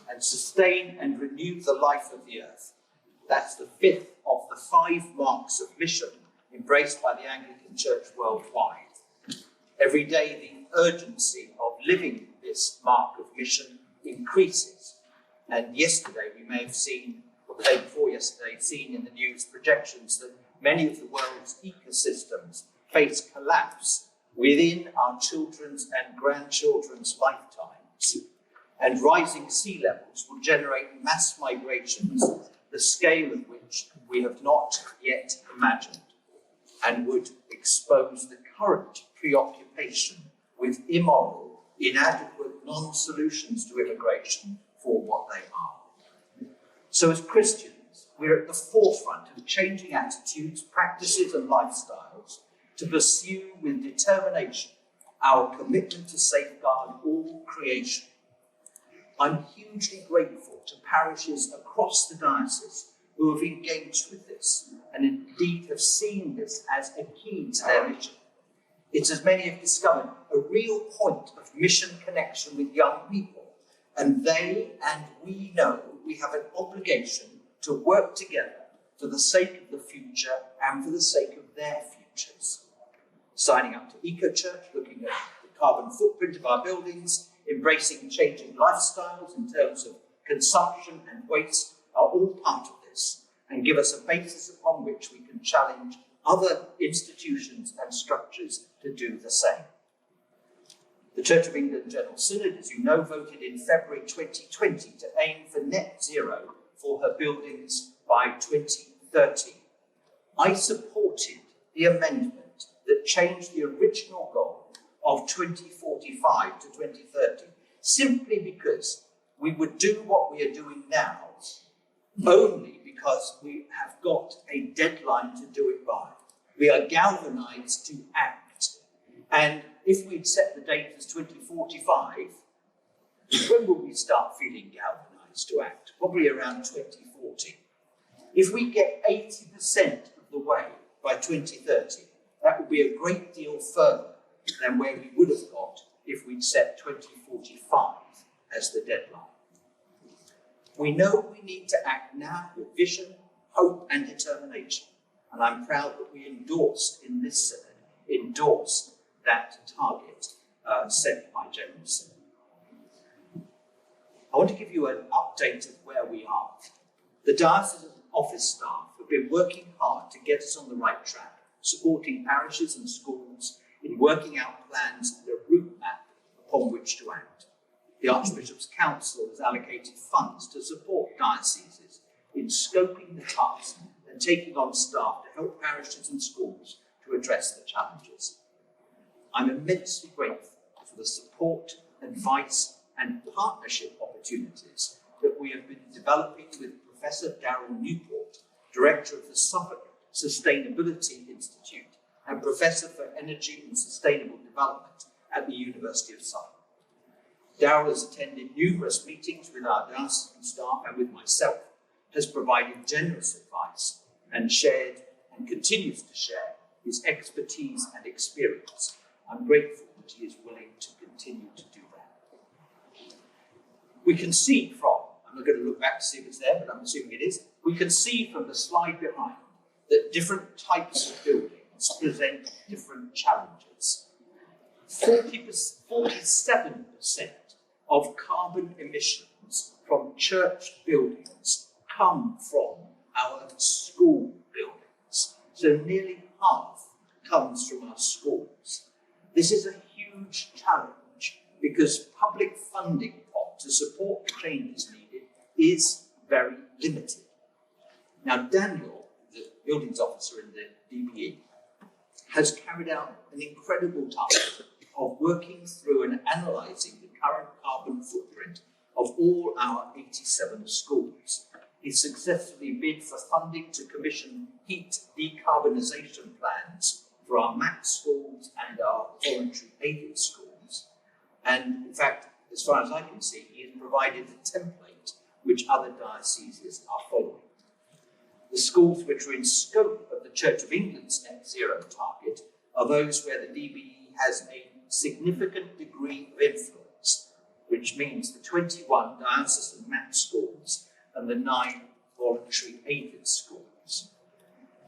and sustain and renew the life of the earth. That's the fifth of the 5 marks of mission embraced by the Anglican Church worldwide. Every day, the urgency of living this mark of mission increases. And yesterday, we may have seen, or the day before yesterday, seen in the news projections that many of the world's ecosystems face collapse within our children's and grandchildren's lifetimes. And rising sea levels will generate mass migrations, the scale of which we have not yet imagined, and would expose the current preoccupation with immoral, inadequate non-solutions to immigration for what they are. So as Christians, we're at the forefront of changing attitudes, practices and lifestyles to pursue with determination our commitment to safeguard all creation. I'm hugely grateful to parishes across the diocese who have engaged with this and indeed have seen this as a key to their mission. It's, as many have discovered, a real point of mission connection with young people, and they and we know we have an obligation to work together for the sake of the future and for the sake of their futures. Signing up to Eco-Church, looking at the carbon footprint of our buildings, embracing changing lifestyles in terms of consumption and waste are all part of this and give us a basis upon which we can challenge other institutions and structures to do the same. The Church of England General Synod, as you know, voted in February 2020 to aim for net zero for her buildings by 2030. I supported the amendment that changed the original goal of 2045 to 2030, simply because we would do what we are doing now only because we have got a deadline to do it by. We are galvanized to act. And if we'd set the date as 2045, when will we start feeling galvanized to act? Probably around 2040. If we get 80% of the way by 2030, that would be a great deal further than where we would have got if we'd set 2045 as the deadline. We know we need to act now with vision, hope and determination. And I'm proud that we endorse in this Synod, that target set by General Synod. I want to give you an update of where we are. The diocesan office staff have been working hard to get us on the right track, supporting parishes and schools in working out plans and a route map upon which to act. The Archbishop's Council has allocated funds to support dioceses in scoping the task and taking on staff to help parishes and schools to address the challenges. I'm immensely grateful for the support, advice and partnership opportunities that we have been developing with Professor Darrell Newport, Director of the Suffolk Sustainability Institute and Professor for Energy and Sustainable Development at the University of Suffolk. Darrell has attended numerous meetings with our diocesan staff and with myself, has provided generous advice and shared and continues to share his expertise and experience. I'm grateful that he is willing to continue to do that. We can see from, I'm not going to look back to see if it's there, but I'm assuming it is, we can see from the slide behind that different types of buildings present different challenges. 47% of carbon emissions from church buildings come from our school buildings. So nearly half comes from our schools. This is a huge challenge because public funding pot to support the changes needed is very limited. Now Daniel, the buildings officer in the DPE, has carried out an incredible task of working through and analysing the current carbon footprint of all our 87 schools. He successfully bid for funding to commission heat decarbonisation plans for our MAC schools and our voluntary aided schools. And in fact, as far as I can see, he has provided a template which other dioceses are following. The schools which are in scope of the Church of England's net zero target are those where the DBE has a significant degree of influence, which means the 21 diocesan MAP schools and the 9 voluntary aided schools.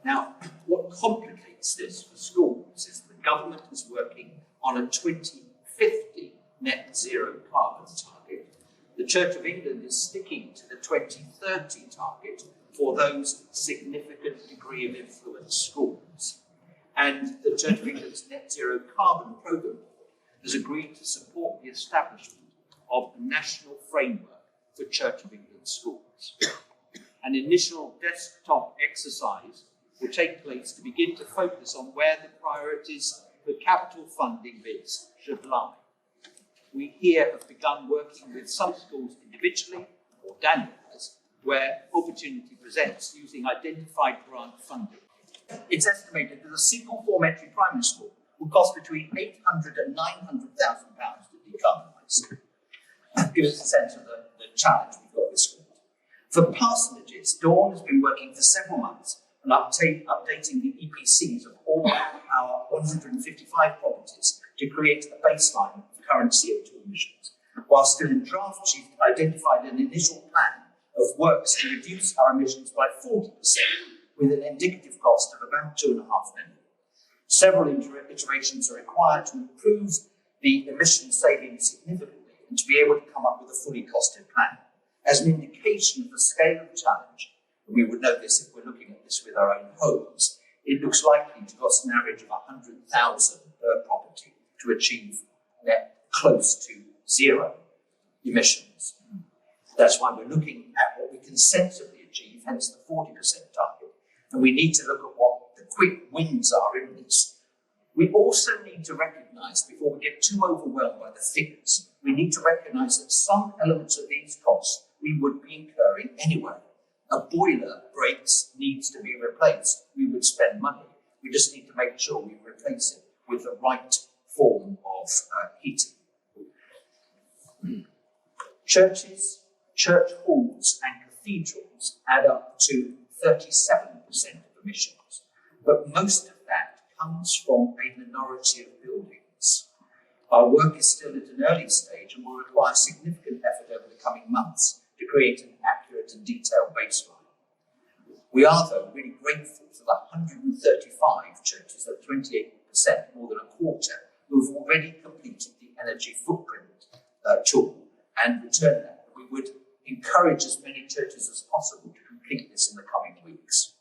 Now, what complicates this for schools is the government is working on a 2050 net zero carbon target. The Church of England is sticking to the 2030 target for those significant degree of influence schools. And the Church of England's net zero carbon programme has agreed to support the establishment of a national framework for Church of England schools. An initial desktop exercise will take place to begin to focus on where the priorities for capital funding bids should lie. We here have begun working with some schools individually, or Daniel has, where opportunity presents using identified grant funding. It's estimated that a single form-entry primary school will cost between £800,000 and £900,000 to decarbonise. That gives us a sense of the challenge we've got with schools. For parsonages, Dawn has been working for several months on updating the EPCs of all our 155 properties to create a baseline of current CO2 emissions. While still in draft, she's identified an initial plan of works to reduce our emissions by 40%, with an indicative cost of about £2.5 million. Several iterations are required to improve the emission savings significantly and to be able to come up with a fully costed plan. As an indication of the scale of the challenge, and we would know this if we're looking at this with our own homes, it looks likely to cost an average of 100,000 per property to achieve net close to zero emissions. That's why we're looking at what we can sensibly achieve, hence the 40% target. And we need to look at what the quick wins are in this. We also need to recognise, before we get too overwhelmed by the figures, we need to recognise that some elements of these costs we would be incurring anyway. A boiler breaks, needs to be replaced. We would spend money. We just need to make sure we replace it with the right form of heating. Churches, church halls and cathedrals add up to 37% of emissions, but most of that comes from a minority of buildings. Our work is still at an early stage and will require significant effort over the coming months to create an accurate and detailed baseline. We are, though, really grateful for the 135 churches, at 28%, more than a quarter, who have already completed the energy footprint tool and returned that. We would encourage as many churches as possible to complete this in the coming weeks.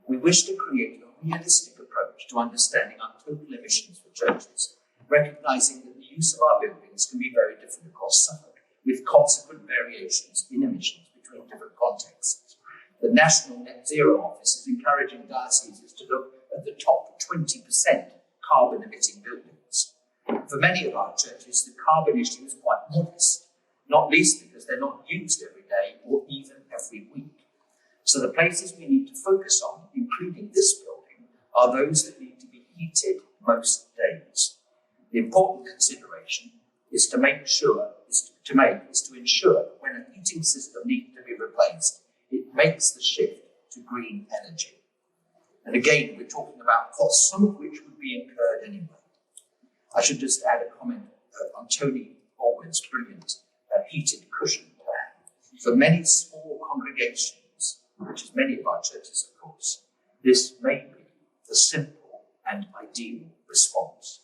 We wish to create a realistic approach to understanding our total emissions for churches, recognising that the use of our buildings can be very different across Suffolk, with consequent variations in emissions between different contexts. The National Net Zero Office is encouraging dioceses to look at the top 20% carbon emitting buildings. For many of our churches, the carbon issue is quite modest, not least because they're not used every day or even every week. So the places we need to focus on, including this building, are those that need to be heated most days. The important consideration is to ensure that when a heating system needs to be replaced, it makes the shift to green energy. And again, we're talking about costs, some of which would be incurred anyway. I should just add a comment on Tony Orwell's brilliant heated cushion plan. For many small congregations, which is many of our churches, of course, this may be the simple and ideal response.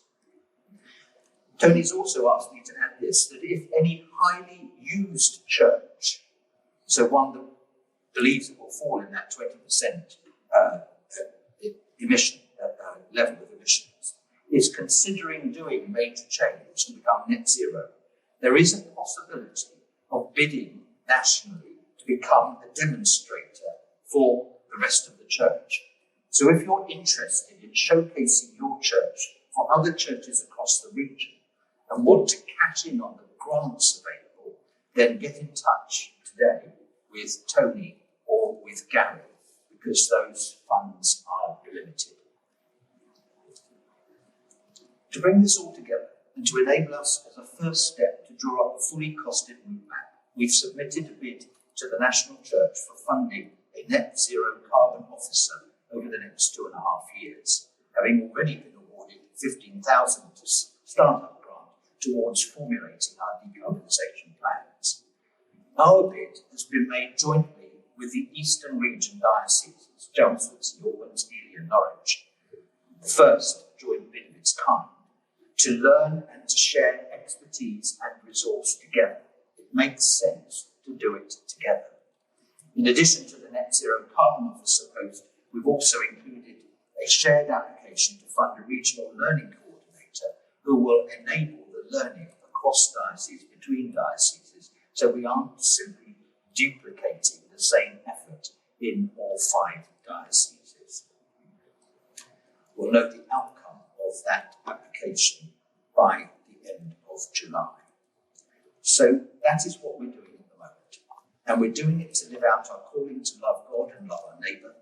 Tony's also asked me to add this, that if any highly used church, so one that believes it will fall in that 20% emission level of emissions, is considering doing major change to become net zero, there is a possibility of bidding nationally to become a demonstrator for the rest of the church. So if you're interested in showcasing your church for other churches across the region and want to cash in on the grants available, then get in touch today with Tony or with Gary, because those funds are limited. To bring this all together and to enable us as a first step to draw up a fully costed route map, we've submitted a bid to the National Church for funding a net zero carbon officer over the next 2.5 years, having already been awarded £15,000 startup grant to towards formulating our decarbonisation plans. Our bid has been made jointly with the Eastern Region dioceses, Chelmsford, St Albans, Ely and Norwich, the first joint bid of its kind, to learn and to share expertise and resource together. It makes sense to do it together. In addition to the Net Zero Carbon Officer post, we've also included a shared application to fund a regional learning coordinator who will enable the learning across dioceses, between dioceses, so we aren't simply duplicating the same effort in all 5 dioceses. We'll know the outcome of that application by the end of July. So that is what we're doing at the moment. And we're doing it to live out our calling to love God and love our neighbour,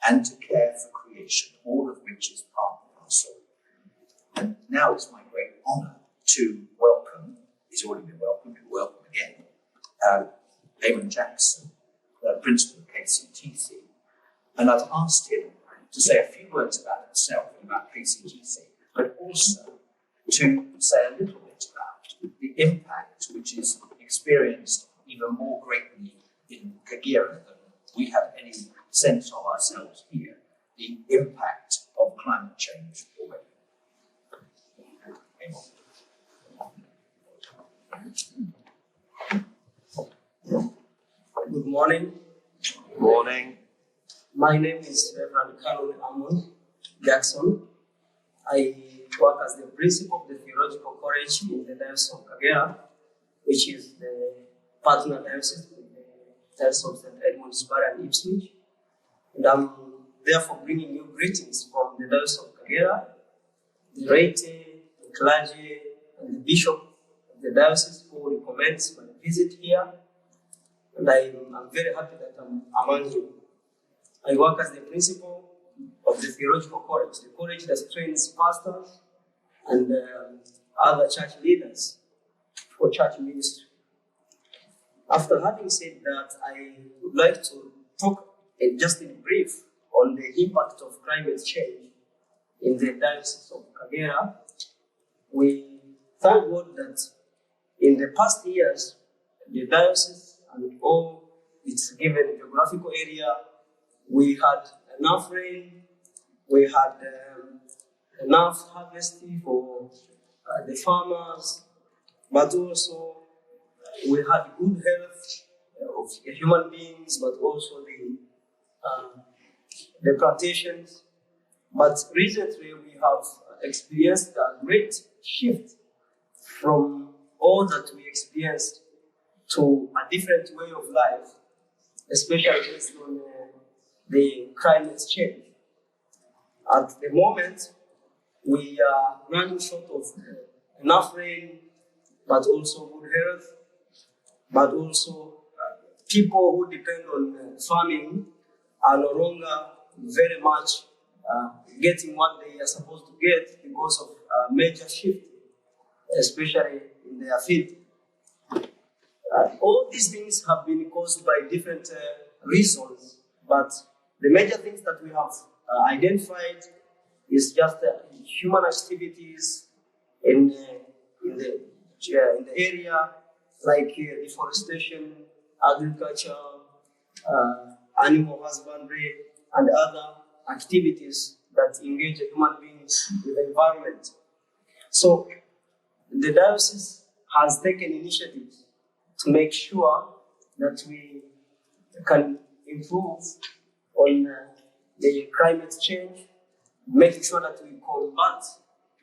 and to care for creation, all of which is part of our soul. And now it's my great honour to welcome, he's already been welcomed, we'll welcome again, Eamon Jackson, Principal of KCTC. And I've asked him to say a few words about himself and about KCTC, but also to say a little bit about the impact which is experienced even more greatly in Kagera than we have any sense of ourselves here, the impact of climate change already. Good morning. Good morning. My name is Reverend Carol Amon Jackson. I work as the principal of the Theological College in the Diocese of Kagera, which is the partner diocese with the Diocese of St. Edmunds, Barra and Ipswich. And I'm therefore bringing you greetings from the Diocese of Kagera, the laity, the clergy, and the bishop of the diocese who recommends my visit here. And I'm very happy that I'm among you. I work as the principal of the Theological College, the college that trains pastors and other church leaders for church ministry. After having said that, I would like to talk just in brief on the impact of climate change in the Diocese of Kagera. We thank God that in the past years, the diocese and all its given geographical area, we had enough rain, we had enough harvesting for the farmers, but also we had good health of human beings, but also the plantations. But recently we have experienced a great shift from all that we experienced to a different way of life, especially based on the climate change. At the moment, we are running short of enough rain, but also good health, but also people who depend on farming are no longer very much getting what they are supposed to get because of a major shift, especially in their field. All these things have been caused by different reasons, but the major things that we have identified is just human activities in the area, like deforestation, agriculture, animal husbandry, and other activities that engage human beings with the environment. So the diocese has taken initiatives to make sure that we can improve on the climate change, making sure that we combat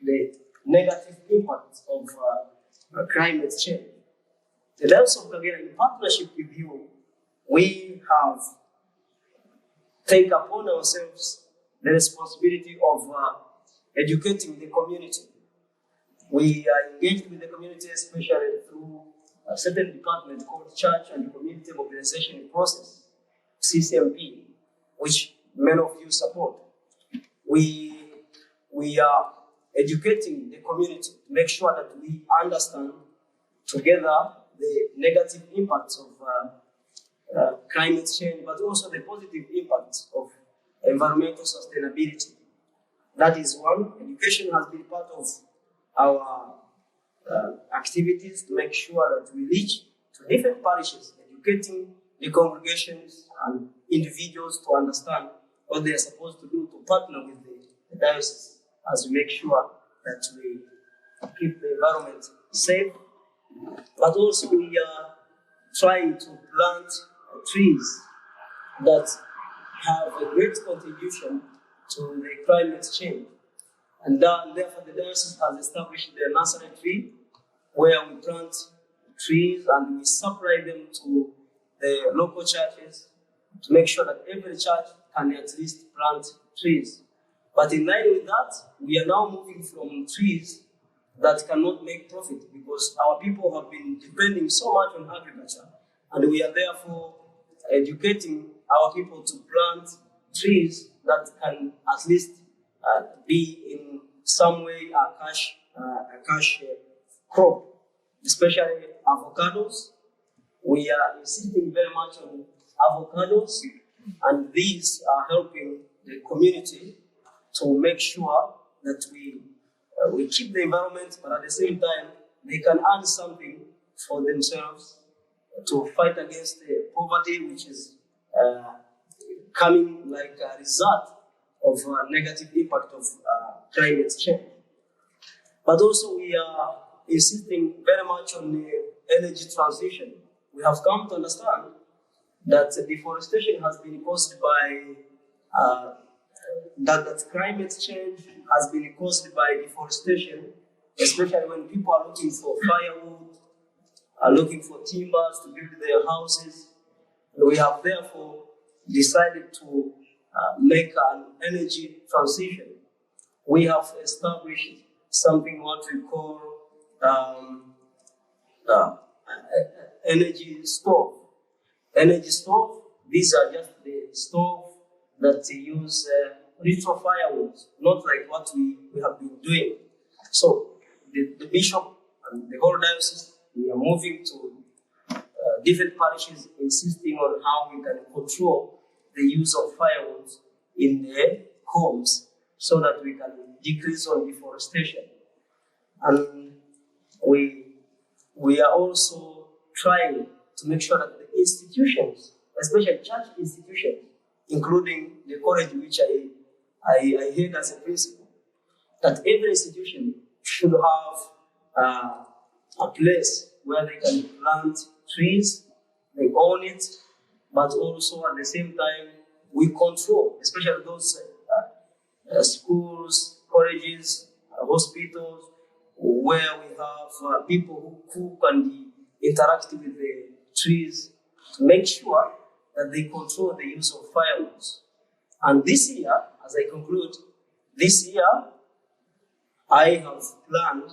the negative impact of climate change. The Diocese of Kagera, in partnership with you, we have taken upon ourselves the responsibility of educating the community. We are engaged with the community, especially through a certain department called Church and Community Mobilization Process, CCMP, which many of you support. We are educating the community to make sure that we understand together the negative impacts of climate change, but also the positive impacts of environmental sustainability. That is one. Education has been part of our activities to make sure that we reach to different parishes, educating the congregations and individuals to understand what they are supposed to do to partner with the diocese as we make sure that we keep the environment safe. But also we are trying to plant trees that have a great contribution to the climate change. And therefore the diocese has established the nursery tree where we plant trees and we supply them to the local churches to make sure that every church can at least plant trees. But in line with that, we are now moving from trees that cannot make profit because our people have been depending so much on agriculture, and we are therefore educating our people to plant trees that can at least be in some way a cash crop, especially avocados. We are insisting very much on avocados, and these are helping the community to make sure that we keep the environment, but at the same time, they can earn something for themselves to fight against the poverty, which is coming like a result of a negative impact of climate change. But also we are insisting very much on the energy transition. We have come to understand that deforestation has been caused by that climate change has been caused by deforestation, especially when people are looking for firewood, are looking for timbers to build their houses. And we have therefore decided to make an energy transition. We have established something what we call energy stove. Energy stove, these are just the stove that use retro firewood, not like what we have been doing. So the bishop and the whole diocese, we are moving to different parishes, insisting on how we can control the use of firewood in their homes so that we can decrease on deforestation. And we are also trying to make sure that the institutions, especially church institutions, including the college which I head as a principal, that every institution should have a place where they can plant trees, they own it, but also at the same time we control, especially those schools, colleges, hospitals, where we have people who cook and interact with the trees to make sure that they control the use of firewood. And this year, as I conclude, this year I have planned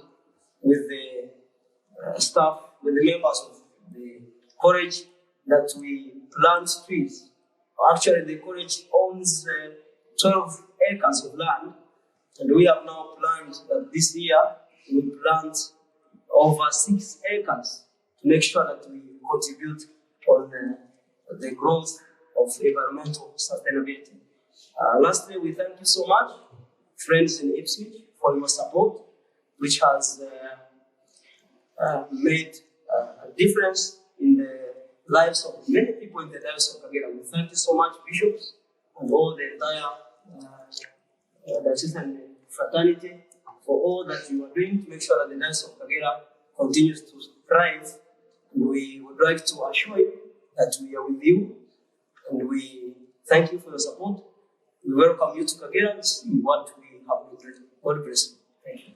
with the staff, with the members of the college, that we plant trees. Actually, the college owns 12 acres of land, and we have now planned that this year we plant over 6 acres to make sure that we contribute on the growth of environmental sustainability. Lastly, we thank you so much, friends in Ipswich, for your support, which has made a difference in the lives of many people in the Diocese of Kagera. We thank you so much, bishops, and all the entire diocesan fraternity, for all that you are doing to make sure that the Diocese of Kagera continues to thrive. And we would like to assure you that we are with you, and we thank you for your support. We welcome you to Kagera to see what we have been doing. God bless you. Thank you.